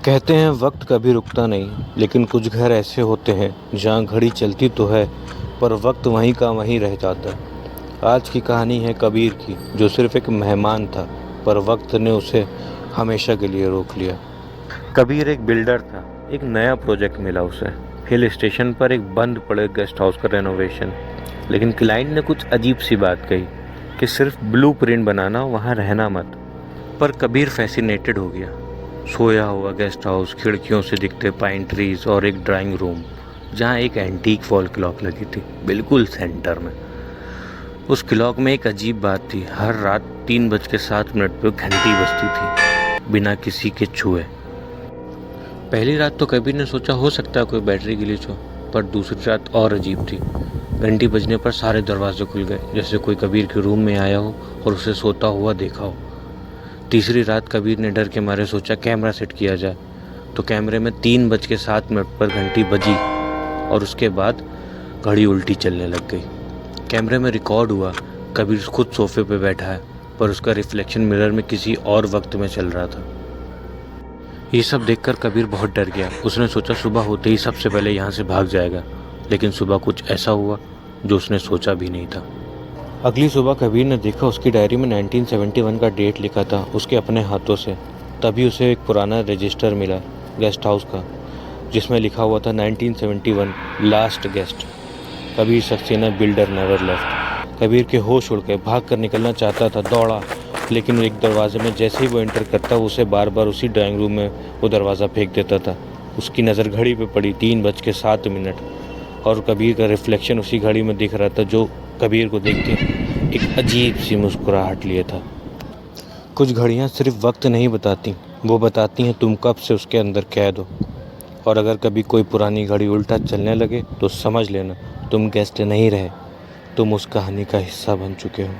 कहते हैं वक्त कभी रुकता नहीं, लेकिन कुछ घर ऐसे होते हैं जहाँ घड़ी चलती तो है पर वक्त वहीं का वहीं रह जाता है। आज की कहानी है कबीर की, जो सिर्फ एक मेहमान था पर वक्त ने उसे हमेशा के लिए रोक लिया। कबीर एक बिल्डर था। एक नया प्रोजेक्ट मिला उसे, हिल स्टेशन पर एक बंद पड़े गेस्ट हाउस का रेनोवेशन। लेकिन क्लाइंट ने कुछ अजीब सी बात कही कि सिर्फ ब्लूप्रिंट बनाना, वहाँ रहना मत। पर कबीर फैसिनेटेड हो गया। सोया हुआ गेस्ट हाउस, खिड़कियों से दिखते पाइन ट्रीज और एक ड्राइंग रूम जहाँ एक एंटीक वॉल क्लॉक लगी थी बिल्कुल सेंटर में। उस क्लॉक में एक अजीब बात थी, हर रात 3:07 पर घंटी बजती थी बिना किसी के छुए। पहली रात तो कबीर ने सोचा हो सकता है कोई बैटरी ग्लिच हो, पर दूसरी रात और अजीब थी। घंटी बजने पर सारे दरवाजे खुल गए, जैसे कोई कबीर के रूम में आया हो और उसे सोता हुआ देखा हो। तीसरी रात कबीर ने डर के मारे सोचा कैमरा सेट किया जाए, तो कैमरे में 3:07 पर घंटी बजी और उसके बाद घड़ी उल्टी चलने लग गई। कैमरे में रिकॉर्ड हुआ कबीर खुद सोफे पे बैठा है, पर उसका रिफ्लेक्शन मिरर में किसी और वक्त में चल रहा था। ये सब देखकर कबीर बहुत डर गया। उसने सोचा सुबह होते ही सबसे पहले यहाँ से भाग जाएगा, लेकिन सुबह कुछ ऐसा हुआ जो उसने सोचा भी नहीं था। अगली सुबह कबीर ने देखा उसकी डायरी में 1971 का डेट लिखा था, उसके अपने हाथों से। तभी उसे एक पुराना रजिस्टर मिला गेस्ट हाउस का, जिसमें लिखा हुआ था 1971 last guest, Kabir Saxena builder never left. Kabir के होश उड़ गए, भाग कर निकलना चाहता था, दौड़ा, लेकिन एक दरवाजे में जैसे ही वो एंटर करता उसे बार बार उसी ड्राइंग रूम में वो दरवाज़ा फेंक देता था। उसकी नज़र घड़ी पे पड़ी, 3:07, और कबीर का रिफ्लेक्शन उसी घड़ी में दिख रहा था, जो कबीर को देख के एक अजीब सी मुस्कुराहट लिए था। कुछ घड़ियाँ सिर्फ वक्त नहीं बताती, वो बताती हैं तुम कब से उसके अंदर कैद हो। और अगर कभी कोई पुरानी घड़ी उल्टा चलने लगे तो समझ लेना तुम गेस्ट नहीं रहे, तुम उस कहानी का हिस्सा बन चुके हो।